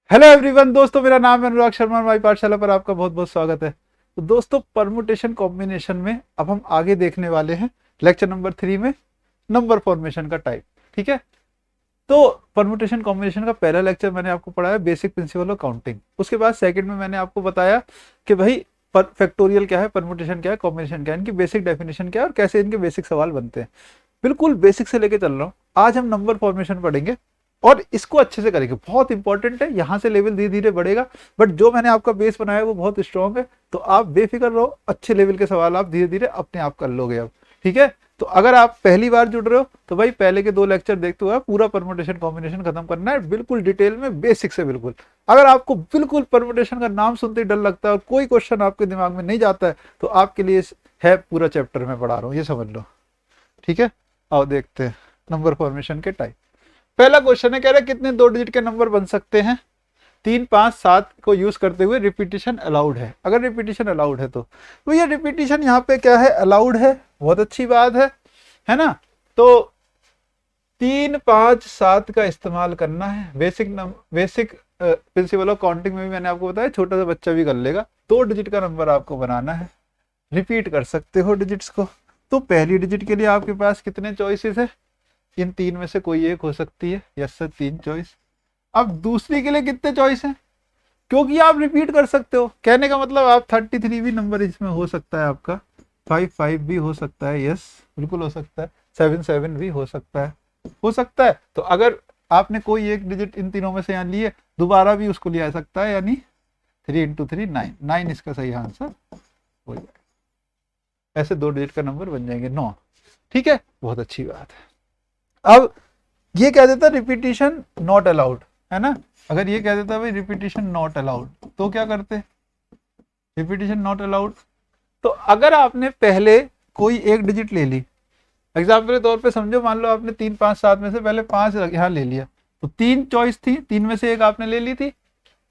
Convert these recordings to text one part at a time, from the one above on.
Hello everyone दोस्तों, मेरा नाम है अनुराग शर्मा। हमारी पाठशाला पर आपका बहुत बहुत स्वागत है। तो दोस्तों, परमुटेशन कॉम्बिनेशन में अब हम आगे देखने वाले हैं लेक्चर नंबर 3 में नंबर फॉर्मेशन का टाइप। ठीक है, तो परमुटेशन कॉम्बिनेशन का पहला लेक्चर मैंने आपको पढ़ाया बेसिक प्रिंसिपल ऑफ काउंटिंग। उसके बाद सेकंड में मैंने आपको बताया कि भाई फैक्टोरियल क्या है, परमुटेशन क्या है, कॉम्बिनेशन क्या है, इनकी बेसिक डेफिनेशन क्या है और कैसे इनके बेसिक सवाल बनते हैं। बिल्कुल बेसिक से लेके चल रहा हूँ। आज हम नंबर फॉर्मेशन पढ़ेंगे और इसको अच्छे से करेंगे, बहुत इंपॉर्टेंट है। यहाँ से लेवल धीरे धीरे बढ़ेगा, बट जो मैंने आपका बेस बनाया है वो बहुत स्ट्रांग है। तो आप बेफिक्र रहो, अच्छे लेवल के सवाल आप धीरे धीरे अपने आप कर लोगे अब। ठीक है, तो अगर आप पहली बार जुड़ रहे हो तो भाई पहले के 2 लेक्चर देखते हुए पूरा परमुटेशन कॉम्बिनेशन खत्म करना है, बिल्कुल डिटेल में, बेसिक से बिल्कुल। अगर आपको बिल्कुल परमुटेशन का नाम सुनते ही डर लगता है और कोई क्वेश्चन आपके दिमाग में नहीं जाता है तो आपके लिए है पूरा चैप्टर मैं पढ़ा रहा हूँ, ये समझ लो। ठीक है, आओ देखते हैं नंबर फॉर्मेशन के टाइप। पहला क्वेश्चन है, कह रहा है कितने 2 डिजिट के नंबर बन सकते हैं 3, 5, 7 को यूज करते हुए रिपीटिशन अलाउड है। अगर रिपीटिशन अलाउड है तो ये रिपीटिशन यहाँ पे क्या है, अलाउड है, बहुत अच्छी बात है ना। तो 3, 5, 7 का इस्तेमाल करना है। बेसिक प्रिंसिपल ऑफ काउंटिंग में भी मैंने आपको बताया, छोटा सा बच्चा भी कर लेगा। 2 डिजिट का नंबर आपको बनाना है, रिपीट कर सकते हो डिजिट्स को। तो पहली डिजिट के लिए आपके पास कितने चॉइसेस है, इन 3 में से कोई एक हो सकती है। Yes sir, 3 choice. अब दूसरी के लिए कितने चॉइस हैं, क्योंकि आप रिपीट कर सकते हो। कहने का मतलब आप 33 भी नंबर इसमें हो सकता है आपका, 5 भी हो सकता है, यस बिल्कुल हो सकता है, 7 भी हो सकता है, तो अगर आपने कोई एक डिजिट इन तीनों में से यहाँ लिए, दोबारा भी उसको लिया जा सकता है, यानी 3 × 3 9, 9 इसका सही आंसर हो जाएगा। ऐसे 2 डिजिट का नंबर बन जाएंगे 9। ठीक है, बहुत अच्छी बात है। अब ये कह देता रिपीटिशन नॉट अलाउड, है ना। अगर ये कह देता भाई रिपीटिशन नॉट अलाउड, तो क्या करते, रिपीटिशन नॉट अलाउड। तो अगर आपने पहले कोई एक डिजिट ले ली, एग्जाम्पल के तौर पे समझो, मान लो आपने 3, 5, 7 में से पहले 5 यहाँ ले लिया, तो 3 चॉइस थी, 3 में से एक आपने ले ली थी,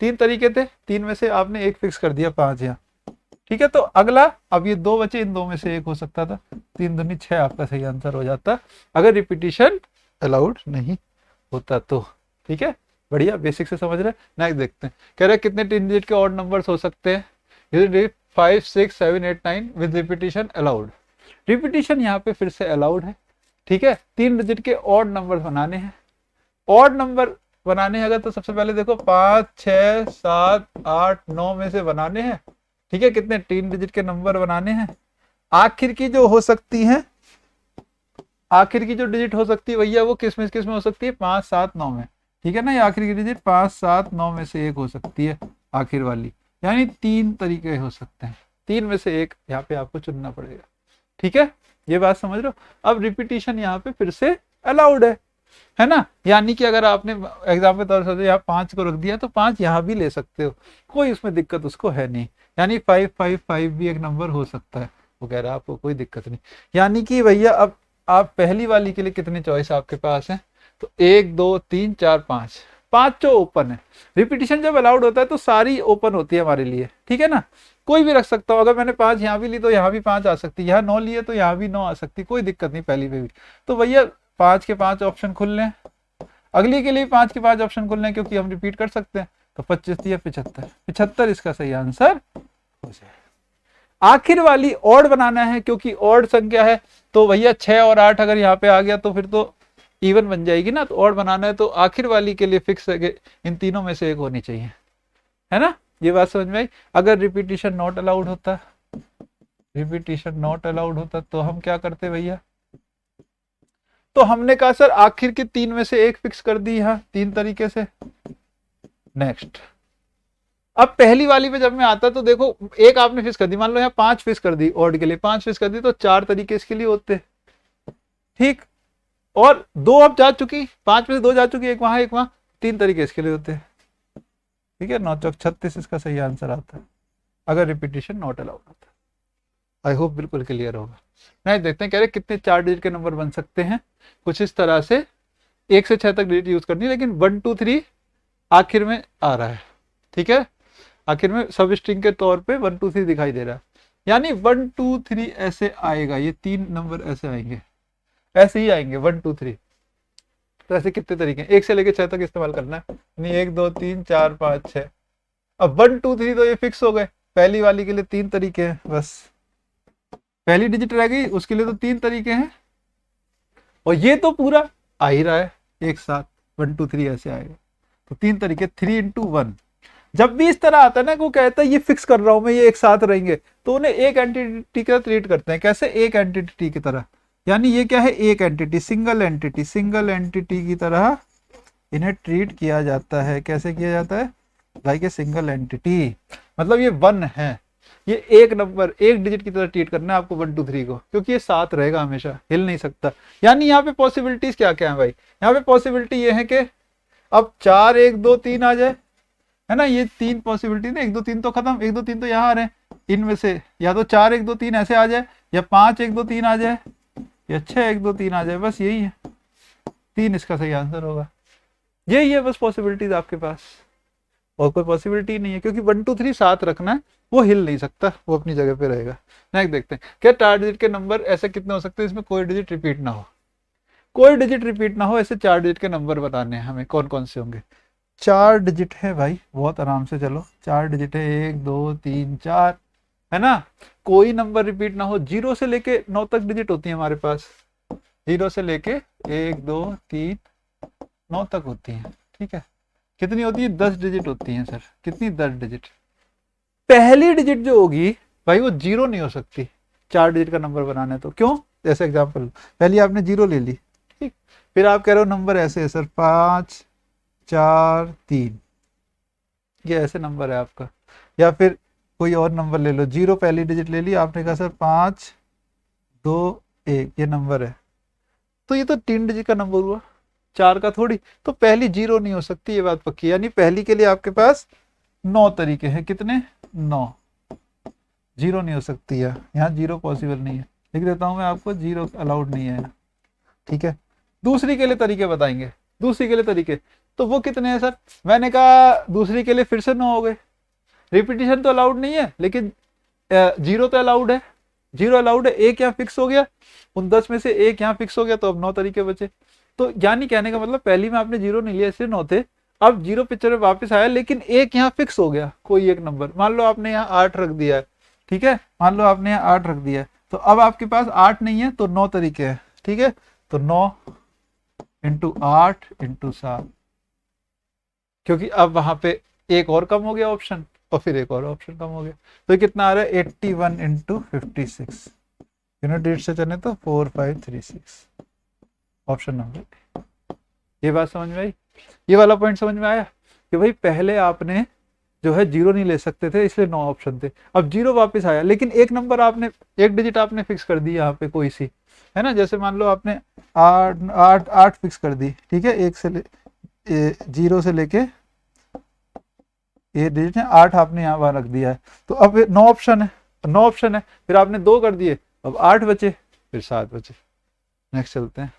3 तरीके थे, 3 में से आपने एक फिक्स कर दिया, 5 यहाँ। ठीक है, तो अगला, अब ये 2 बचे, इन 2 में से एक हो सकता था, 3 दूनी 6 आपका सही आंसर हो जाता अगर रिपीटिशन अलाउड नहीं होता तो। ठीक है, बढ़िया, बेसिक से समझ रहे। नेक्स्ट देखते हैं, कह रहे हैं कितने 3 डिजिट के ऑड नंबर्स हो सकते हैं। 5, 6, 7, 8, 9 विद रिपीटिशन अलाउड। रिपीटिशन यहाँ पे फिर से अलाउड है। ठीक है, 3 डिजिट के ऑड नंबर बनाने हैं। ऑड नंबर बनाने हैं अगर, तो सबसे पहले देखो 5, 6, 7, 8, 9 में से बनाने हैं। ठीक है, कितने 3 डिजिट के नंबर बनाने हैं। आखिर की जो हो सकती है, आखिर की जो डिजिट हो सकती है भैया, वो किस में हो सकती है, 5, 7, 9 में। ठीक है ना, ये आखिर की डिजिट 5, 7, 9 में से एक हो सकती है, आखिर वाली। यानी 3 तरीके हो सकते हैं, 3 में से एक यहाँ पे आपको चुनना पड़ेगा। ठीक है, ये बात समझ रहे हो। अब रिपीटिशन यहाँ पे फिर से अलाउड है ना। यानी कि अगर आपने एग्जाम्पल तौर से यहाँ 5 को रख दिया, तो 5 यहाँ भी ले सकते हो, कोई उसमें दिक्कत उसको है नहीं। यानी 5, 5, 5 भी एक नंबर हो सकता है, वो कह रहा है आपको कोई दिक्कत नहीं। यानी कि भैया अब आप पहली वाली के लिए कितने चॉइस आपके पास है, तो 1, 2, 3, 4, 5, 5 ओपन है। रिपीटिशन जब अलाउड होता है तो सारी ओपन होती है हमारे लिए। ठीक है ना, कोई भी रख सकता हूँ। अगर मैंने 5 यहाँ भी ली तो यहाँ भी 5 आ सकती है, यहाँ 9 लिए तो यहाँ भी 9 आ सकती, कोई दिक्कत नहीं पहली पे भी। तो भैया 5 के 5 ऑप्शन खुल लें, अगली के लिए 5 के 5 ऑप्शन खुल लें, क्योंकि हम रिपीट कर सकते हैं। तो 25 या 75, 75 इसका सही आंसर हो जाए। आखिर वाली ऑड बनाना है, क्योंकि ऑड संख्या है, तो भैया 6 और 8 अगर यहाँ पे आ गया तो फिर तो इवन बन जाएगी ना। तो ऑड बनाना है तो आखिर वाली के लिए फिक्स है कि इन तीनों में से एक होनी चाहिए, है ना। ये बात समझ में आई। अगर रिपीटिशन नॉट अलाउड होता, रिपीटिशन नॉट अलाउड होता तो हम क्या करते भैया, तो हमने कहा सर आखिर के 3 में से एक फिक्स कर दी यहाँ 3 तरीके से। नेक्स्ट, अब पहली वाली पे जब मैं आता तो देखो, एक आपने फिक्स कर दी, मान लो यहाँ 5 फिक्स कर दी, ऑड के लिए 5 फिक्स कर दी, तो 4 तरीके इसके लिए होते। ठीक, और 2 अब जा चुकी, 5 में से 2 जा चुकी, एक वहां एक वहां, 3 तरीके इसके लिए होते। ठीक है, 9 चौक 36 इसका सही आंसर आता है, अगर रिपीटिशन नॉट अलाउड होता। आई होप बिल्कुल क्लियर होगा। नहीं देखते हैं, कह रहे कितने 4 डिजिट के नंबर बन सकते हैं। कुछ इस तरह से 1 से 6 तक डिजिट यूज करनी है, लेकिन 1, 2, 3 आखिर में आ रहा है। ठीक है, आखिर में सब स्ट्रिंग के तौर पे 1, 2, 3 दिखाई दे रहा है। यानी 1, 2, 3 ऐसे आएगा, ये 3 नंबर ऐसे आएंगे, ऐसे ही आएंगे 1, 2, 3। तो ऐसे कितने तरीके हैं, 1 से लेके 6 तक इस्तेमाल करना है, यानी 1 2 3 4 5 6। अब 1 2 3 तो ये फिक्स हो गए, पहली वाली के लिए 3 तरीके हैं, बस पहली डिजिट रह गई उसके लिए तो 3 तरीके हैं, और ये तो पूरा आ ही रहा है एक साथ, 1 2 3 ऐसे आएगा, तो 3 तरीके, 3 into 1। जब भी इस तरह आता है ना, वो कहता है ये फिक्स कर रहा हूं मैं, ये एक साथ रहेंगे, तो उन्हें एक एंटिटी की तरह ट्रीट करते हैं। कैसे? एक एंटिटी की तरह, यानी ये क्या है, एक एंटिटी, सिंगल एंटिटी की तरह इन्हें ट्रीट किया जाता है। कैसे किया जाता है? लाइक ए सिंगल एंटिटी, मतलब ये 1 है, ये एक नंबर, एक डिजिट की तरह ट्रीट करना है आपको 1 2 3 को, क्योंकि ये साथ रहेगा हमेशा, हिल नहीं सकता। यानी यहाँ पे पॉसिबिलिटीज क्या क्या है भाई? यहाँ पे पॉसिबिलिटी ये है कि अब 4 1 2 3 आ जाए, है ना, ये 3 पॉसिबिलिटी ना, 1 2 3 तो खत्म, 1 2 3 तो यहाँ आ रहे हैं, इनमें से या तो 4 1 2 3 ऐसे आ जाए, या 5 1 2 3 आ जाए, या 6 1 2 3 आ जाए, बस यही है, 3 इसका सही आंसर होगा। यही है बस पॉसिबिलिटीज आपके पास, और कोई पॉसिबिलिटी नहीं है, क्योंकि 1 2 3 साथ रखना है, वो हिल नहीं सकता, वो अपनी जगह पे रहेगा। नेक्स्ट देखते हैं, क्या 4 डिजिट के नंबर ऐसे कितने हो सकते हैं इसमें कोई डिजिट रिपीट ना हो? कोई डिजिट रिपीट ना हो ऐसे 4 डिजिट के नंबर बताने हैं हमें, कौन कौन से होंगे? 4 डिजिट है भाई, बहुत आराम से चलो, 4 डिजिट है, 1 2 3 4, है ना। कोई नंबर रिपीट ना हो, 0 से लेके 9 तक डिजिट होती है हमारे पास, 0 से लेके 1 2 3 9 तक होती है, ठीक है। कितनी होती है? 10 डिजिट होती है सर। कितनी? 10 डिजिट। पहली डिजिट जो होगी भाई वो 0 नहीं हो सकती 4 डिजिट का नंबर बनाना है तो। क्यों? जैसे एग्जांपल, पहले आपने 0 ले ली, ठीक, फिर आप कह रहे हो नंबर ऐसे है सर, 5 4 3, ये ऐसे नंबर है आपका। या फिर कोई और नंबर ले लो, 0 पहली डिजिट ले ली आपने, कहा सर 5 2 1, ये नंबर है, तो ये तो 3 डिजिट का नंबर हुआ, 4 का थोड़ी। तो पहली 0 नहीं हो सकती, ये बात पक्की। यानी पहली के लिए आपके पास 9 तरीके हैं। कितने? 9। 0 नहीं हो सकती है, यहाँ 0 पॉसिबल नहीं है, लिख देता हूं मैं आपको, 0 अलाउड नहीं है, ठीक है। दूसरी के लिए तरीके बताएंगे, दूसरी के लिए तरीके, तो वो कितने हैं सर? मैंने कहा दूसरी के लिए फिर से 9 हो गए। रिपीटिशन तो अलाउड नहीं है, लेकिन 0 तो अलाउड है, 0 अलाउड है, एक यहाँ फिक्स हो गया, उन 10 में से एक यहाँ फिक्स हो गया, तो अब 9 तरीके बचे। तो यानी कहने का मतलब, पहली में आपने 0 नहीं लिया इसलिए 9 थे, अब 0 पिक्चर में वापस आया, लेकिन एक यहाँ फिक्स हो गया, कोई एक नंबर, मान लो आपने यहाँ 8 रख दिया है, ठीक है, मान लो आपने यहाँ 8 रख दिया है, तो अब आपके पास 8 नहीं है, तो 9 तरीके हैं, ठीक है। तो 9 इंटू 8 इंटू 7, क्योंकि अब वहां पे एक और कम हो गया ऑप्शन, और फिर एक और ऑप्शन कम हो गया, तो ये कितना आ रहा है? 81 इंटू 56, यूनिट डिजिट से चले तो 4536, ऑप्शन नंबर। ये बात समझ में आई? ये वाला पॉइंट समझ में आया कि भाई पहले आपने जो है 0 नहीं ले सकते थे, इसलिए 9 ऑप्शन थे, अब 0 वापस आया, लेकिन एक नंबर आपने, एक डिजिट आपने फिक्स कर दी यहाँ पे कोई सी, है ना। जैसे मान लो आपने 8 फिक्स कर दी, ठीक है, 0 से लेके ये डिजिट है 8 आपने यहाँ वहां रख दिया है, तो अब 9 ऑप्शन है, 9 ऑप्शन है, फिर आपने 2 कर दिए, अब 8 बचे, फिर 7 बचे। नेक्स्ट चलते हैं,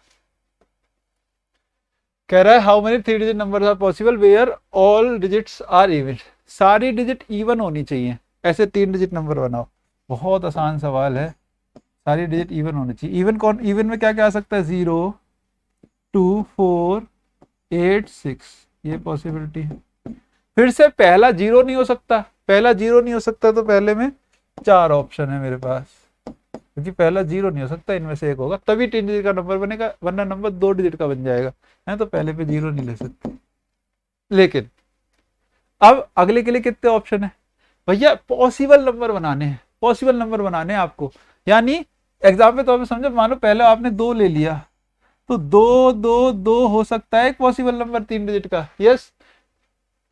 कह रहा है how many 3 digit numbers are possible where all digits are even. सारी डिजिट इवन होनी चाहिए, ऐसे 3 डिजिट नंबर बनाओ। बहुत आसान सवाल है, सारी डिजिट इवन होनी चाहिए। इवन कौन? इवन में क्या क्या आ सकता है? 0 2 4 8 6, ये पॉसिबिलिटी है। फिर से पहला 0 नहीं हो सकता, पहला 0 नहीं हो सकता, तो पहले में 4 ऑप्शन है मेरे पास, क्योंकि पहला 0 नहीं हो सकता, इनमें से एक होगा, तभी 3 डिजिट का नंबर बनेगा, वरना नंबर 2 डिजिट का बन जाएगा, है। तो पहले पे 0 नहीं ले सकते। लेकिन अब अगले के लिए कितने ऑप्शन है भैया? पॉसिबल नंबर बनाने हैं, पॉसिबल नंबर बनाने हैं आपको। यानी एग्जाम्पल तो समझो, मानो पहले आपने 2 ले लिया, तो 2 2 2 हो सकता है एक पॉसिबल नंबर 3 डिजिट का, यस।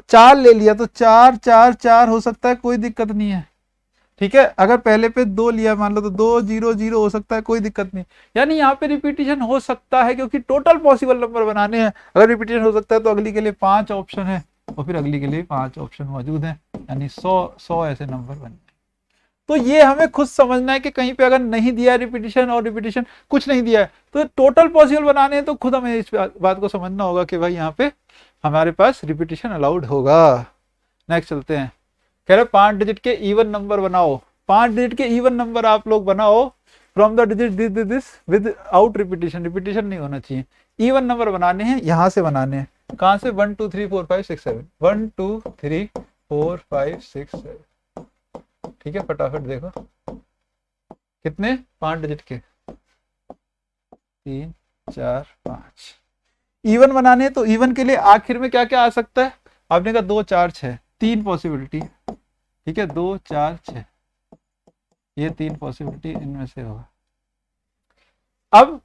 4 ले लिया तो 4 4 4 हो सकता है, कोई दिक्कत नहीं है, ठीक है। अगर पहले पे 2 लिया मान लो, तो 2 0 0 हो सकता है, कोई दिक्कत नहीं। यानी यहाँ पे रिपीटिशन हो सकता है, क्योंकि टोटल पॉसिबल नंबर बनाने हैं। अगर रिपीटिशन हो सकता है तो अगली के लिए 5 ऑप्शन है, और फिर अगली के लिए 5 ऑप्शन मौजूद हैं, यानी 100 ऐसे नंबर बन। तो ये हमें खुद समझना है कि कहीं पे अगर नहीं दिया है रिपीटिशन, और रिपीटिशन कुछ नहीं दिया है, तो टोटल पॉसिबल बनाने हैं, तो खुद हमें इस बात को समझना होगा कि भाई यहाँ पे हमारे पास रिपीटिशन अलाउड होगा। नेक्स्ट चलते हैं, कह रहे 5 डिजिट के इवन नंबर बनाओ। 5 डिजिट के इवन नंबर आप लोग बनाओ from the digit this with out repetition. Repetition नहीं होना चाहिए, इवन नंबर बनाने हैं, यहां से बनाने हैं। कहां से? 1 2 3 4 5 6 7, 1 2 3 4 5 6 7। ठीक है, फटाफट देखो कितने, 5 डिजिट के, 3 4 5। इवन बनाने हैं, तो इवन के लिए आखिर में क्या क्या आ सकता है? आपने कहा 2 4 6, 3 पॉसिबिलिटी। ठीक है, 2 4 6, ये 3 पॉसिबिलिटी इनमें से होगा। अब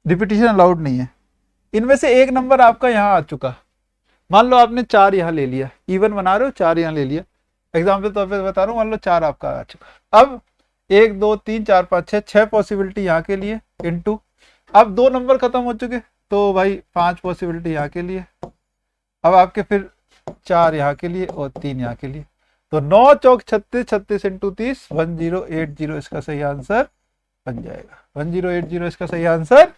रिपीटिशन अलाउड नहीं है। इनमें से एक नंबर आपका यहाँ आ चुका, मान लो आपने 4 यहाँ ले लिया, इवन बना रहे हो, 4 यहाँ ले लिया, एग्जाम्पल तौर पे बता रहा हूँ, मान लो 4 आपका आ चुका। अब 1 2 3 4 5 6, 6 पॉसिबिलिटी यहाँ के लिए इनटू, अब 2 नंबर खत्म हो चुके, तो भाई 5 पॉसिबिलिटी यहाँ के लिए, अब आपके फिर 4 यहाँ के लिए और 3 यहाँ के लिए, तो 9 चौक 36, 36 इंटू 30, 1080 इसका सही आंसर बन जाएगा। 1080 इसका सही आंसर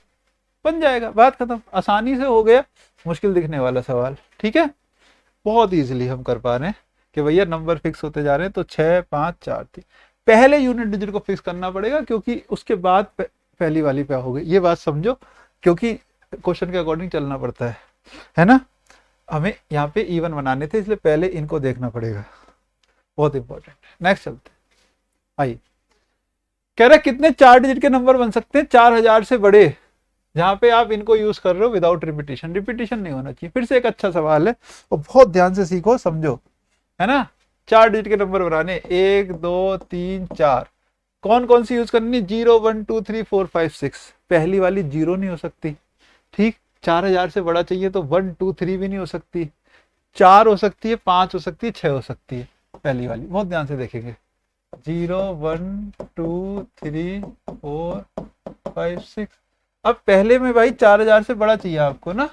बन जाएगा। बात खत्म, आसानी से हो गया मुश्किल दिखने वाला सवाल। ठीक है, बहुत इजीली हम कर पा रहे हैं कि भैया नंबर फिक्स होते जा रहे हैं, तो 6 5 4 3। पहले यूनिट डिजिट को फिक्स करना पड़ेगा, क्योंकि उसके बाद पहली वाली पे होगी। ये बात समझो, क्योंकि क्वेश्चन के अकॉर्डिंग चलना पड़ता है ना। हमें यहाँ पे इवन बनाने थे, इसलिए पहले इनको देखना पड़ेगा, बहुत इंपॉर्टेंट। नेक्स्ट चलते हैं, आइए। कह रहे कितने 4 डिजिट के नंबर बन सकते हैं 4000 से बड़े, जहां पे आप इनको यूज कर रहे हो विदाउट रिपीटिशन। रिपीटिशन नहीं होना चाहिए। फिर से एक अच्छा सवाल है, और बहुत ध्यान से सीखो, समझो, है ना। 4 डिजिट के नंबर बनाने, 1 2 3 4, कौन कौन सी यूज करनी? 0 1 2 3 4 5 6। पहली वाली 0 नहीं हो सकती, ठीक। 4000 से बड़ा चाहिए तो 1 2 3 भी नहीं हो सकती, 4 हो सकती है, 5 हो सकती है, 6 हो सकती है पहली वाली। बहुत ध्यान से देखेंगे, 0 1 2 3 4 5 6। अब पहले में भाई 4000 से बड़ा चाहिए आपको ना,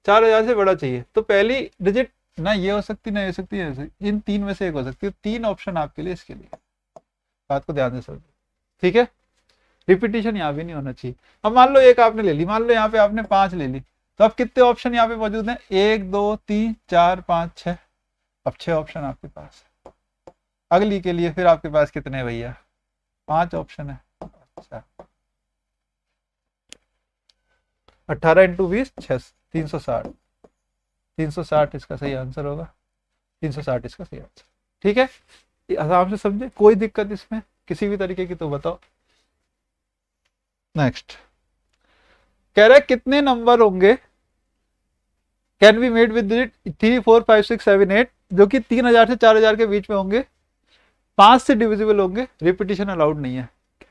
4000 से बड़ा चाहिए, तो पहली डिजिट ना ये हो सकती, ना ये हो सकती है, इन तीन में से एक हो सकती है। 3 ऑप्शन आपके लिए इसके लिए, बात को ध्यान से समझो, ठीक है। रिपीटिशन यहाँ भी नहीं होना चाहिए। अब मान लो एक आपने ले ली, मान लो यहाँ पे आपने 5 ले ली, तो अब कितने ऑप्शन यहाँ पे मौजूद हैं? 1 2 3 4 5 6। अब 6 ऑप्शन आपके पास है। अगली के लिए फिर आपके पास कितने भैया? 5 ऑप्शन है। अच्छा, 18 इंटू 20 360, 360 इसका सही आंसर होगा, 360 इसका सही आंसर। ठीक है, आराम से समझे, कोई दिक्कत इसमें किसी भी तरीके की तो बताओ। नेक्स्ट कह रहा है कितने नंबर होंगे can be made with digit 3 4 5 6 7 8, जो कि 3000 से 4000 के बीच में होंगे, 5 से डिविजिबल होंगे, रिपीटिशन अलाउड नहीं है।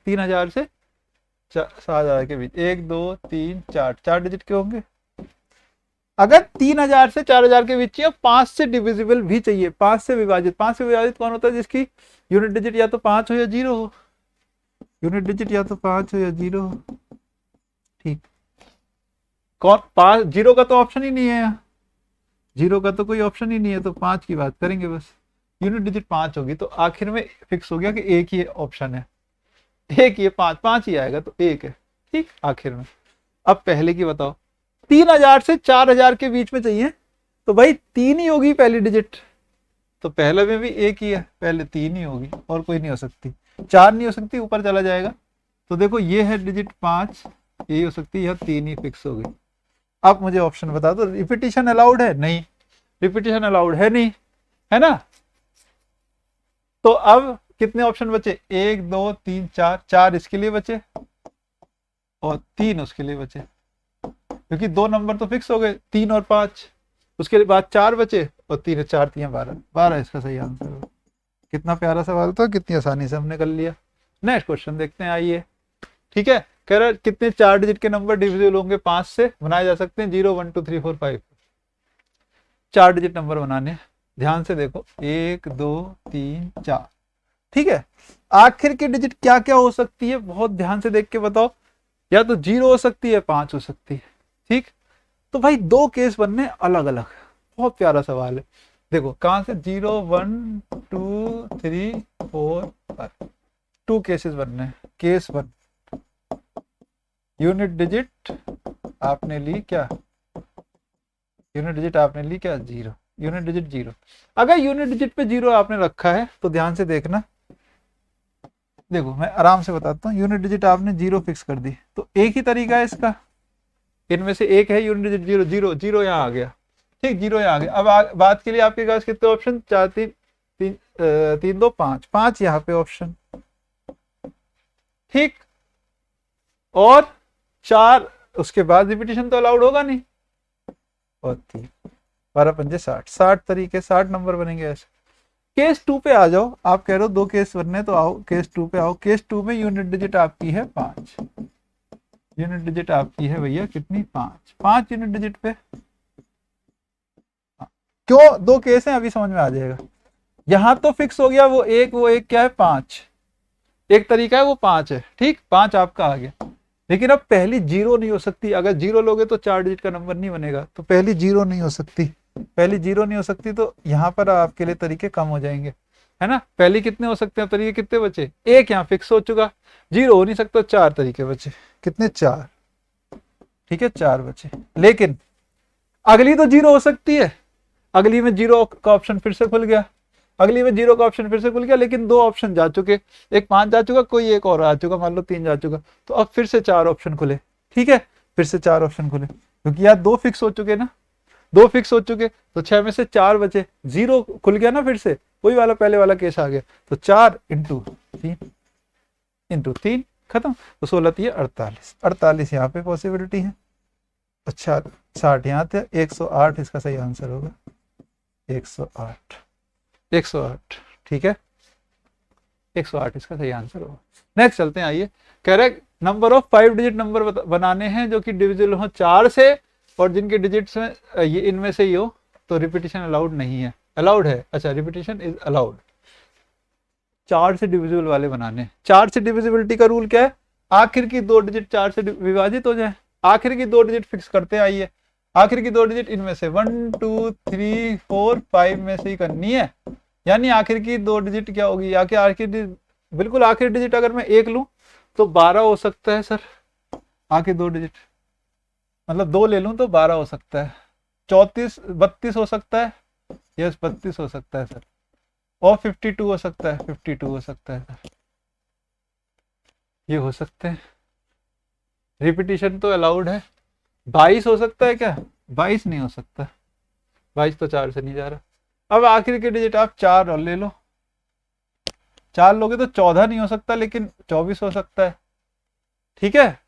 3000 से 7000 के बीच, 1 2 3 4, 4 डिजिट के होंगे। अगर 3000 से 4000 के बीच चाहिए, 5 से डिविजिबल भी चाहिए, 5 से विभाजित। 5 से विभाजित कौन होता है? जिसकी यूनिट डिजिट या तो 5 हो या 0 हो, यूनिट डिजिट या तो 5 हो या 0 हो, ठीक। कौन 5? 0 का तो ऑप्शन ही नहीं है यहाँ, 0 का तो कोई ऑप्शन ही नहीं है, तो 5 की बात करेंगे बस। यूनिट डिजिट 5 होगी, तो आखिर में फिक्स हो गया कि एक ही ऑप्शन है, एक ही है, 5 5 ही आएगा, तो एक है, ठीक। आखिर में अब पहले की बताओ, 3000 से 4000 के बीच में चाहिए, तो भाई 3 ही होगी पहली डिजिट, तो पहले में भी एक ही है, पहले 3 ही होगी, और कोई नहीं हो सकती। 4 नहीं हो सकती, ऊपर चला जाएगा। तो देखो ये है डिजिट 5, यही हो सकती है, यह 3 ही फिक्स हो गई। अब मुझे ऑप्शन बता दो, रिपीटिशन अलाउड है? नहीं, रिपीटिशन अलाउड है नहीं, है ना। तो अब कितने ऑप्शन बचे? 1 2 3 4, 4 इसके लिए बचे और 3 उसके लिए बचे, क्योंकि 2 नंबर तो फिक्स हो गए, 3 और 5। उसके बाद 4 बचे और 3 4 3 12, 12 इसका सही आंसर हो। कितना प्यारा सवाल था, कितनी आसानी से हमने कर लिया। नेक्स्ट क्वेश्चन देखते हैं, आइए। ठीक है, कह रहा है कितने 4 डिजिट के नंबर डिविजिबल होंगे 5 से, बनाए जा सकते हैं? 0 1 2 3 4 5। 4 डिजिट नंबर बनाने, ध्यान से देखो, 1 2 3 4, ठीक है। आखिर की डिजिट क्या क्या हो सकती है, बहुत ध्यान से देख के बताओ। या तो 0 हो सकती है, 5 हो सकती है, ठीक। तो भाई 2 केस बनने अलग अलग। बहुत प्यारा सवाल है, देखो कहां से, 0 1 2 3 4 5, 2 केसेस बनने हैं। केस 1, यूनिट डिजिट आपने ली क्या? यूनिट डिजिट आपने ली क्या? 0, यूनिट डिजिट 0। अगर यूनिट डिजिट पे 0 आपने रखा है, तो ध्यान से देखना, देखो मैं आराम से बताता हूँ, यूनिट डिजिट आपने जीरो फिक्स कर दी, तो एक ही तरीका है इसका, इनमें से एक है unit digit zero, zero zero यहाँ आ गया, ठीक, जीरो यहाँ आ गया। अब बात के लिए आपके पास कितने ऑप्शन, चार, तीन, तीन, तीन दो पांच, पांच यहाँ पे ऑप्शन, ठीक, और चार, उसके बाद रिपीटेशन तो अलाउड होगा नहीं, और तीन, बारह पंजे साठ, साठ तरीके, साठ नंबर बनेंगे ऐसे। केस टू पे आ जाओ, आप कह रहे हो दो केस बनने, तो आओ केस टू पे आओ। केस टू में यूनिट डिजिट आपकी है पांच, यूनिट डिजिट आपकी है भैया कितनी, पांच, पांच यूनिट डिजिट पे। क्यों दो केस हैं अभी समझ में आ जाएगा। यहां तो फिक्स हो गया, वो एक क्या है, पांच, एक तरीका है वो पांच है, ठीक, पांच आपका आ गया। लेकिन अब पहली जीरो नहीं हो सकती, अगर जीरो लोगे तो चार डिजिट का नंबर नहीं बनेगा, तो पहली जीरो नहीं हो सकती, पहली जीरो नहीं हो सकती, तो यहाँ पर आपके लिए तरीके कम हो जाएंगे, है ना। पहली कितने हो सकते हैं तरीके, कितने बचे, एक यहाँ फिक्स हो चुका, जीरो हो नहीं सकता, चार तरीके बचे, कितने, चार, ठीक है, चार बचे। लेकिन अगली तो जीरो हो सकती है, अगली में जीरो का ऑप्शन फिर से खुल गया, अगली में जीरो का ऑप्शन फिर से खुल गया, लेकिन दो ऑप्शन जा चुके, एक पांच जा चुका, कोई एक और आ चुका, मान लो तीन जा चुका, तो अब फिर से चार ऑप्शन खुले, ठीक है, फिर से चार ऑप्शन खुले, क्योंकि यार दो फिक्स हो चुके ना, दो फिक्स हो चुके, तो छह में से चार बचे, जीरो खुल गया ना, फिर से वही वाला पहले वाला केस आ गया, तो चार इंटू तीन, इंटू तीन, खत्म, तो 16 थी 48, 48 यहाँ पे पॉसिबिलिटी है। अच्छा, 60 यहाँ थे, 108 इसका सही आंसर होगा, 108, 108, ठीक है, 108 इसका सही आंसर होगा। नेक्स्ट चलते हैं, आइए, कह रहे number of five digit number बनाने हैं जो कि डिविजिबल हो चार से, और जिनके डिजिट्स में ये इनमें से ही हो, तो रिपीटिशन अलाउड नहीं है, अलाउड है, अच्छा रिपीटिशन इज अलाउड। चार से डिविजिबल वाले बनाने, चार से डिविजिबिलिटी का रूल क्या है, आखिर की दो डिजिट चार से विभाजित हो जाए, आखिर की दो डिजिट फिक्स करते आइए, आखिर की दो डिजिट इनमें से 1 2 3 4 5 में से ही करनी है, यानी आखिर की दो डिजिट क्या होगी, या कि आखिर, बिल्कुल आखिर डिजिट अगर मैं एक लूं तो 12 हो सकता है सर, आखिर दो डिजिट, मतलब दो ले लूं तो 12 हो सकता है, 34 32 हो सकता है, यस 32 हो सकता है सर, और 52 हो सकता है, 52 हो सकता है सर, ये हो सकते हैं, रिपीटिशन तो अलाउड है। 22 हो सकता है क्या, 22 नहीं हो सकता, 22 तो चार से नहीं जा रहा। अब आखिर के डिजिट आप चार और ले लो, चार लोगे तो 14 नहीं हो सकता, लेकिन 24 हो सकता है, ठीक है,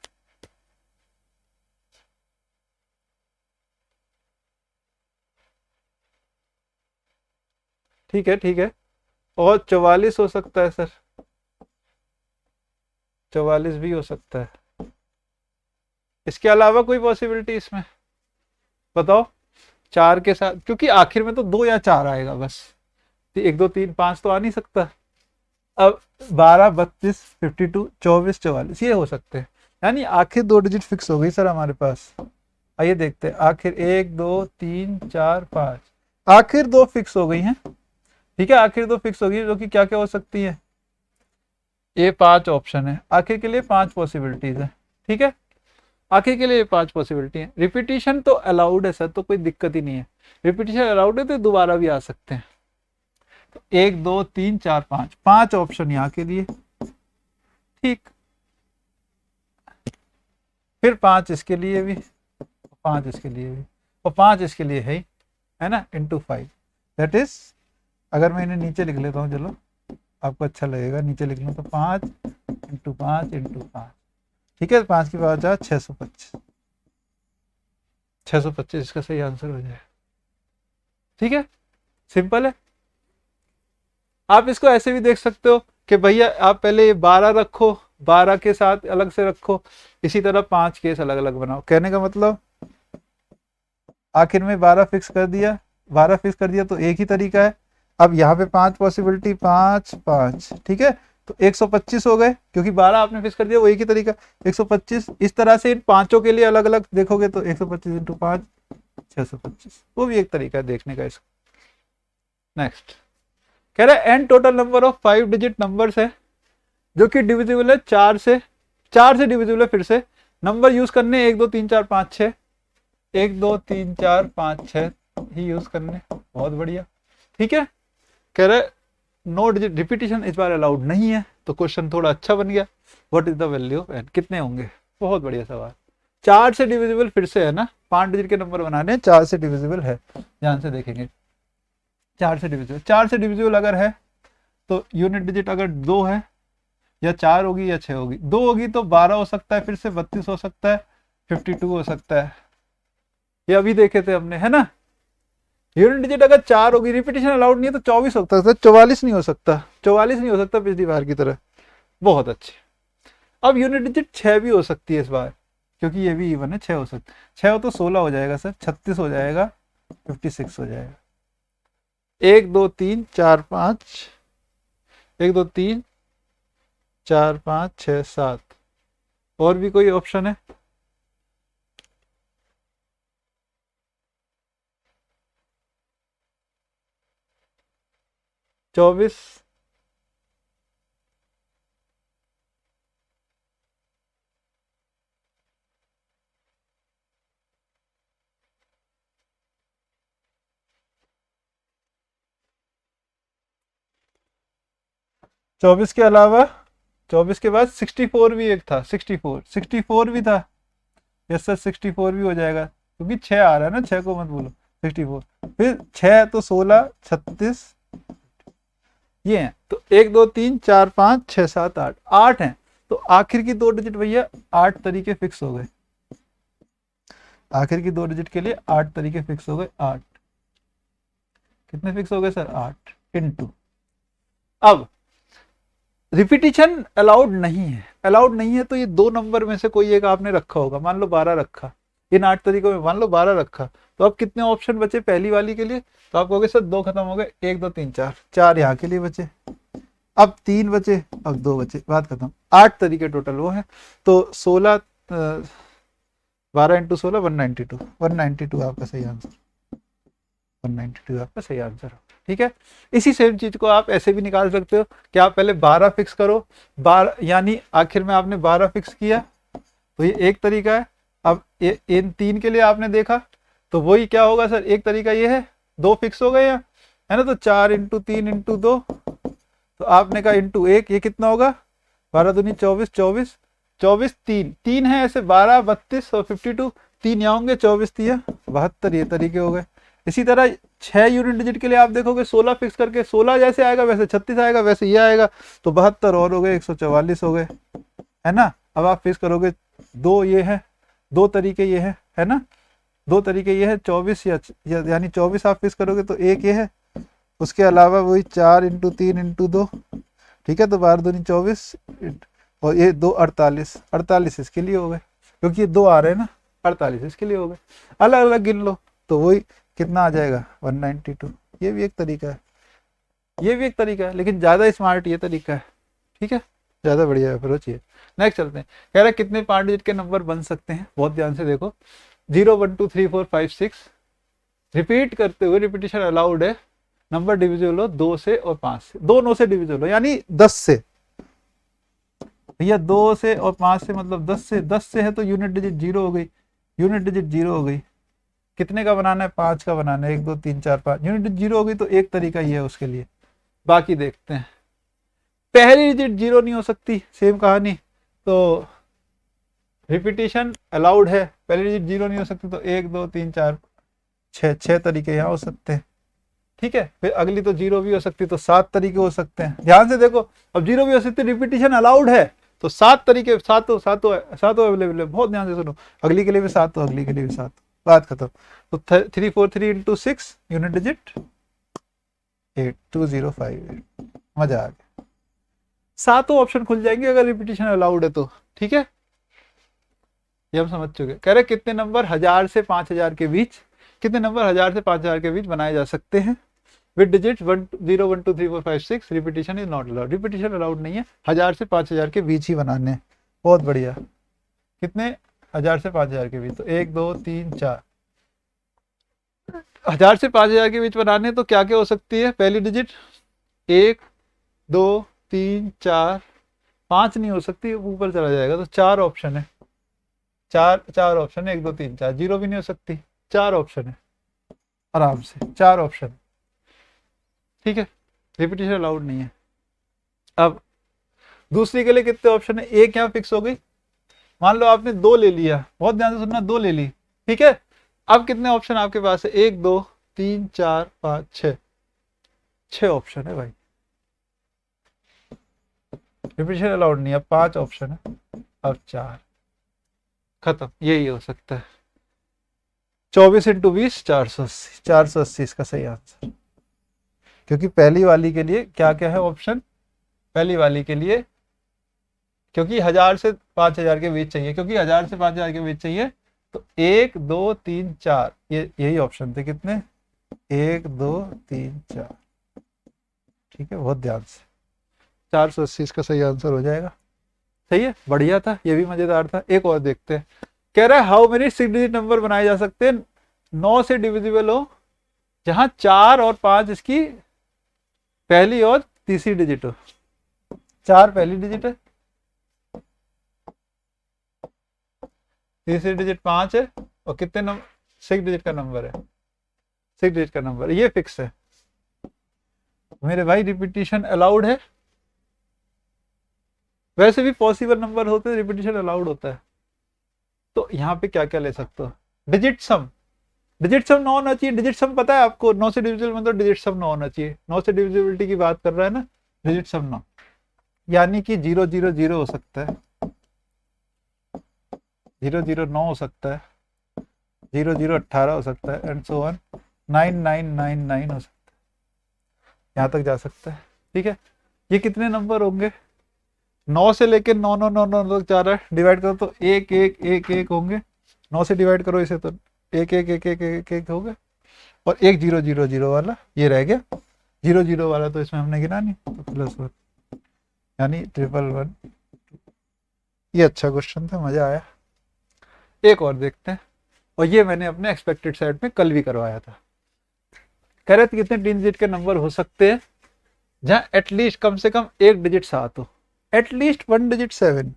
ठीक है, ठीक है, और 44 हो सकता है सर, 44 भी हो सकता है। इसके अलावा कोई पॉसिबिलिटी इसमें बताओ, चार के साथ, क्योंकि आखिर में तो दो या चार आएगा बस, एक दो तीन पांच तो आ नहीं सकता। अब 12 32 52 24 44 ये हो सकते हैं, यानी आखिर दो डिजिट फिक्स हो गई सर हमारे पास। आइए देखते हैं, आखिर एक दो तीन चार पांच, आखिर दो फिक्स हो गई हैं, ठीक है, आखिर दो फिक्स हो गई, जो कि क्या क्या हो सकती है, ये पांच ऑप्शन है, आखिर के लिए पांच पॉसिबिलिटीज है, ठीक है, आखिर के लिए पांच पॉसिबिलिटी है। रिपीटिशन तो अलाउड है सर, तो कोई दिक्कत ही नहीं है, रिपीटिशन अलाउड है तो दोबारा भी आ सकते हैं। तो एक दो तीन चार पांच, पांच ऑप्शन यहाँ के लिए, ठीक, फिर पांच इसके लिए भी, पांच इसके लिए भी, और पांच इसके लिए है ना, इंटू 5, दैट इज, अगर मैं इन्हें नीचे लिख लेता हूँ, चलो आपको अच्छा लगेगा, नीचे लिख लूँ तो 5 इंटू 5 इंटू 5, ठीक है, 5 की पावर 4, 625, 625 इसका सही आंसर हो जाएगा, ठीक है, सिंपल है। आप इसको ऐसे भी देख सकते हो कि भैया आप पहले ये 12 रखो, 12 के साथ अलग से रखो, इसी तरह पांच केस अलग अलग बनाओ, कहने का मतलब आखिर में 12 फिक्स कर दिया, 12 फिक्स कर दिया तो एक ही तरीका है। अब यहाँ पे पांच पॉसिबिलिटी, पांच पांच, ठीक है, तो 125 हो गए, क्योंकि 12 आपने फिक्स कर दिया, वो एक ही तरीका, 125, इस तरह से इन पांचों के लिए अलग अलग देखोगे तो 125 इंटू 5 625, वो भी एक तरीका है देखने का इसको। नेक्स्ट कह रहा है an total number of five digit numbers है जो कि डिविजिबल है चार से, चार से डिविजिबल है, फिर से नंबर यूज करने 1 2 3 4 5 6, 1 2 3 4 5 6 ही यूज करने, बहुत बढ़िया, ठीक है। कह रहे नो डिजिट रिपीटिशन इस बार अलाउड नहीं है, तो क्वेश्चन थोड़ा अच्छा बन गया। What is the value of n, कितने होंगे? बहुत बढ़िया सवाल। 4 से डिविजिबल फिर से है ना, 5 डिजिट के नंबर बनाने हैं, 4 से डिविजिबल है, ध्यान से देखेंगे। 4 से डिविजिबल अगर है तो यूनिट डिजिट अगर 2 है, या 4 होगी या 6 होगी। 2 होगी तो 12 हो सकता है, फिर से 32 हो सकता है, 52 हो सकता है, ये अभी देखे थे हमने, है ना। यूनिट डिजिट अगर 4 होगी, रिपीटिशन अलाउड नहीं है, तो 24 हो सकता है, 44 नहीं हो सकता, 44 नहीं हो सकता पिछली बार की तरह। बहुत अच्छे। अब यूनिट डिजिट 6 भी हो सकती है इस बार, क्योंकि ये भी इवन है, 6 हो सकता है। 6 हो तो 16 हो जाएगा सर, 36 हो जाएगा, 56 हो जाएगा। 1 2 3 4 5, 1 2 3 4 5 6 7, और भी कोई ऑप्शन है? चौबीस, चौबीस के अलावा 24 के बाद 64 भी एक था, 64 भी था। यस सर, 64 भी हो जाएगा, क्योंकि 6 आ रहा है ना, 6 को मत बोलो, 64। फिर 6 तो 16, 36, ये है। तो 1 2 3 4 5 6 7 8, 8 है। तो आखिर की 2 डिजिट भैया 8 तरीके फिक्स हो गए। आखिर की 2 डिजिट के लिए 8 तरीके फिक्स हो गए। 8 कितने फिक्स हो गए सर? 8 इंटू। अब रिपीटिशन अलाउड नहीं है, अलाउड नहीं है, तो ये 2 नंबर में से कोई एक आपने रखा होगा, मान लो 12 रखा, इन 8 तरीकों में मान लो 12 रखा, तो अब कितने ऑप्शन बचे पहली वाली के लिए? तो आप कहोगे सर 2 खत्म हो गए, 1 2 3 4, 4 यहाँ के लिए बचे, अब 3 बचे, अब 2 बचे, बात खत्म। 8 तरीके टोटल वो है। तो 16 12 इंटू 16 192, 192 आपका सही आंसर, 192 आपका सही आंसर हो। ठीक है, इसी सेम चीज को आप ऐसे भी निकाल सकते हो कि आप पहले 12 फिक्स करो, 12 यानी आखिर में आपने 12 फिक्स किया, तो ये एक तरीका है। अब इन 3 के लिए आपने देखा, तो वही क्या होगा सर, एक तरीका ये है, 2 फिक्स हो गए यहाँ, है ना, तो 4 इंटू 3 इंटू 2, तो आपने कहा इंटू 1, ये कितना होगा, 12 दूनी 24, 24 24 3 है ऐसे, 12 32 और 52, 3 यहाँ होंगे, 24 3 72, ये तरीके हो गए। इसी तरह 6 यूनिट डिजिट के लिए आप देखोगे 16 फिक्स करके, 16 जैसे आएगा वैसे 36 आएगा, वैसे ये आएगा, तो 72 और हो गए, 144 हो गए, है ना। अब आप फिक्स करोगे, 2 ये है, 2 तरीके ये है ना, 2 तरीके ये है, 24 यानी 24 आप फिक्स करोगे तो एक ये है, उसके अलावा वही 4 इंटू 3 इंटू 2, ठीक है, तो 12 दूनी 24, और ये 2 48, 48 इसके लिए हो गए, क्योंकि ये 2 आ रहे हैं ना, 48 इसके लिए हो गए। अलग अलग गिन लो तो वही कितना आ जाएगा, 192। ये भी एक तरीका है, ये भी एक तरीका है, लेकिन ज़्यादा स्मार्ट ये तरीका है। ठीक है, ज़्यादा बढ़िया अप्रोच ये। नेक्स्ट चलते हैं, कह रहा है कितने 5 डिजिट के नंबर बन सकते हैं, बहुत ध्यान से देखो। 0 1 2 3 4 5 6, रिपीट करते हुए, रिपीटिशन अलाउड है, नंबर डिविजिबल हो 2 से और 5 से, 2 9 से डिविजिबल हो, यानी 10 से भैया, 2 से और 5 से मतलब 10 से, 10 से है तो यूनिट डिजिट 0 हो गई, यूनिट डिजिट 0 हो गई। कितने का बनाना है? 5 का बनाना है, 1 2 3 4 5, यूनिट डिजिट 0 हो गई, तो एक तरीका ये है उसके लिए। बाकी देखते हैं, पहली डिजिट 0 नहीं हो सकती, सेम कहानी, तो रिपीटिशन अलाउड है, पहली डिजिट 0 नहीं हो सकती, तो 1 2 3 4 6 तरीके यहाँ हो सकते हैं। ठीक है, फिर अगली तो 0 भी हो सकती, तो 7 तरीके हो सकते हैं, ध्यान से देखो। अब 0 भी हो सकती, रिपीटिशन अलाउड है, तो 7 तरीके, सातों अवेलेबल है, बहुत ध्यान से सुनो। अगली के लिए भी 7, तो अगली के लिए भी 7, बात खत्म। तो 3 4 3 इंटू 6, यूनिट डिजिट 8 2 0 5 8, मजा आ गया। 7 ऑप्शन खुल जाएंगे अगर रिपीटिशन अलाउड है तो। ठीक है, ये हम समझ चुके। कह रहे कितने नंबर 1000 से 5000 के बीच, कितने नंबर 1000 से 5000 के बीच बनाए जा सकते हैं with digits 1 0 1 2 3 4 5 6, repetition is not allowed, repetition allowed नहीं है, 1000 से 5000 के बीच ही बनाने हैं। बहुत बढ़िया, कितने? 1000 से 5000 के बीच, तो 1 2 3 4, 1000 से 5000 के बीच बनाने, तो क्या क्या हो सकती है? पहली डिजिट 1 2 3 4, 5 नहीं हो सकती, ऊपर चला जाएगा, तो 4 ऑप्शन है, 4 ऑप्शन है, 1 2 3 4, 0 भी नहीं हो सकती, 4 ऑप्शन है, आराम से 4 ऑप्शन। ठीक है, रिपीटेशन अलाउड नहीं है। अब दूसरी के लिए कितने ऑप्शन है, एक यहाँ फिक्स हो गई। मान लो आपने दो ले लिया, बहुत ध्यान से सुनना, दो ले ली, ठीक है। अब कितने ऑप्शन आपके पास है, एक दो तीन चार पाँच छः, छः ऑप्शन है भाई। रिपीटेशन अलाउड नहीं है, 5 ऑप्शन है, अब 4, खत्म। यही हो सकता है 24 इंटू 20 480, 480 इसका सही आंसर। क्योंकि पहली वाली के लिए क्या क्या है ऑप्शन, पहली वाली के लिए क्योंकि 1000 से 5000 के बीच चाहिए, क्योंकि 1000 से 5000 के बीच चाहिए, तो 1 2 3 4 ये यही ऑप्शन थे। कितने, 1 2 3 4, ठीक है, बहुत ध्यान से। 480 इसका सही आंसर हो जाएगा। सही है, बढ़िया था, ये भी मजेदार था। एक और देखते हैं, कह रहा है हाउ मेनी 6 डिजिट नंबर बनाए जा सकते हैं 9 से डिविजिबल हो, जहां 4 और 5 इसकी पहली और तीसरी डिजिट हो। 4 पहली डिजिट है, तीसरी डिजिट 5 है, और कितने नंबर, 6 डिजिट का नंबर है, 6 डिजिट का नंबर, ये फिक्स है मेरे भाई। रिपीटिशन अलाउड है, वैसे भी पॉसिबल नंबर होते हैं रिपीटिशन अलाउड होता है। तो यहाँ पे क्या क्या ले सकते हो, डिजिट सम, डिजिट सम 9 होना चाहिए। डिजिट सम पता है आपको, 9 से डिविजिबल मतलब डिजिट सम 9 होना चाहिए। 9 से डिविजिबिलिटी की बात कर रहा है ना, डिजिट सम 9, यानी कि 0 0 0 हो सकता है, 0 0 9 हो सकता है, 0 0 18 हो सकता है, एंड सो ऑन 9 9 9 9 हो सकता है, यहाँ तक जा सकता है, ठीक है। ये कितने नंबर होंगे, 9 से लेके 9 9 9 9 तक जा रहा है, डिवाइड करो तो 1 1 1 1 होंगे। 9 से डिवाइड करो इसे तो 1 1 1 1 1 1 हो गए, और एक 0 0 0 वाला ये रह गया। 0 0 वाला तो इसमें हमने गिना नहीं, तो +1 यानी 111। ये अच्छा क्वेश्चन था, मजा आया। एक और देखते हैं, और ये मैंने अपने एक्सपेक्टेड सेट में कल भी करवाया था। कह रहे थे कितने 3 डिजिट के नंबर हो सकते हैं जहां एटलीस्ट कम से कम एक डिजिट 7 हो, एटलीस्ट 1 डिजिट 7।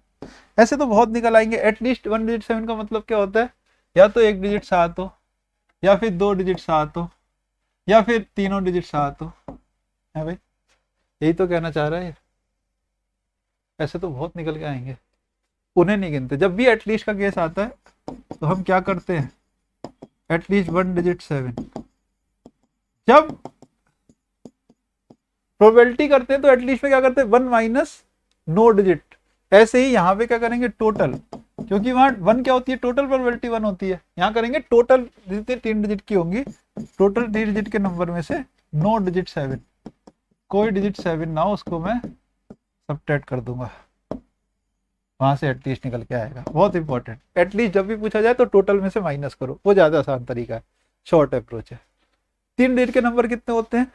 ऐसे तो बहुत निकल आएंगे। एटलीस्ट 1 डिजिट 7 का मतलब क्या होता है, या तो एक डिजिट 7 हो, या फिर 2 डिजिट 7 हो, या फिर तीनों डिजिट 7 हो, है भाई, यही तो कहना चाह रहा है। ऐसे तो बहुत निकल के आएंगे, उन्हें नहीं गिनते। जब भी एटलीस्ट का केस आता है तो हम क्या करते हैं, एटलीस्ट 1 डिजिट 7। जब प्रोबेबिलिटी करते हैं तो एटलीस्ट में क्या करते हैं, 1 माइनस नो डिजिट। ऐसे ही यहाँ पे क्या करेंगे, टोटल, क्योंकि वहां 1 क्या होती है, टोटल प्रोबेबिलिटी 1 होती है। यहाँ करेंगे टोटल जितने 3 डिजिट की होंगी, टोटल 3 डिजिट के नंबर में से नो डिजिट 7, कोई डिजिट 7 ना हो उसको मैं सबट्रैक्ट कर दूंगा, वहां से एटलीस्ट निकल के आएगा। बहुत इंपॉर्टेंट, एटलीस्ट जब भी पूछा जाए तो टोटल में से माइनस करो, वो ज्यादा आसान तरीका है, शॉर्ट अप्रोच है। 3 डिजिट के नंबर कितने होते हैं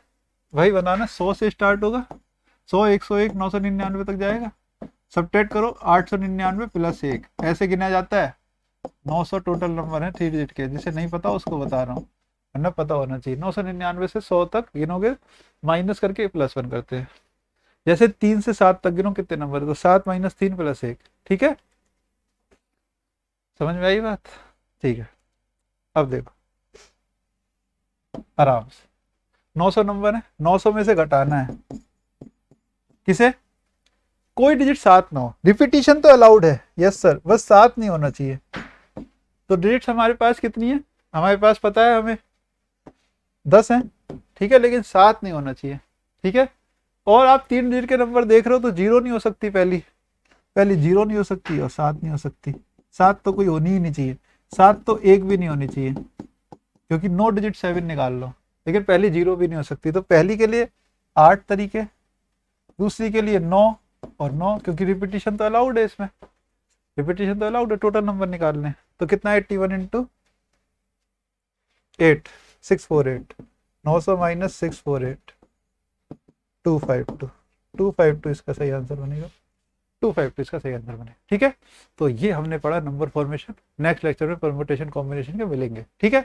भाई, बनाना 100 से स्टार्ट होगा, 100 101 999 तक जाएगा, सबट्रैक्ट करो 899 प्लस 1, ऐसे गिना जाता है। 900 टोटल नंबर है 3 डिजिट के, जिसे नहीं पता उसको बता रहा हूँ, वरना पता होना चाहिए। 999 से 100 तक गिनोगे, माइनस करके +1 करते हैं। जैसे 3 से 7 तक गिनो कितने नंबर है, तो 7 - 3 + 1, ठीक है, समझ में आई बात, ठीक है। अब देखो आराम से, 900 नंबर है, 900 में से घटाना है किसे, कोई डिजिट 7 ना हो। रिपीटिशन तो अलाउड है, यस सर, बस 7 नहीं होना चाहिए। तो डिजिट्स हमारे पास कितनी है, हमारे पास पता है हमें 10 है, ठीक है, लेकिन 7 नहीं होना चाहिए, ठीक है। और आप 3 डिजिट के नंबर देख रहे हो तो 0 नहीं हो सकती, पहली 0 नहीं हो सकती, और 7 नहीं हो सकती। 7 तो कोई होनी ही नहीं चाहिए, 7 तो एक भी नहीं होनी चाहिए, क्योंकि नो डिजिट 7 निकाल लो, लेकिन पहली 0 भी नहीं हो सकती। तो पहली के लिए 8 तरीके, दूसरी के लिए 9 और 9, क्योंकि रिपीटिशन तो अलाउड है इसमें, रिपीटिशन तो अलाउड है। टोटल नंबर निकालने, तो कितना 81 इंटू 8 648, 900 - 648 252, 252 इसका सही आंसर बनेगा, 252 इसका सही आंसर बने, ठीक है। तो ये हमने पढ़ा नंबर फॉर्मेशन। नेक्स्ट लेक्चर में परम्यूटेशन कॉम्बिनेशन के मिलेंगे, ठीक है।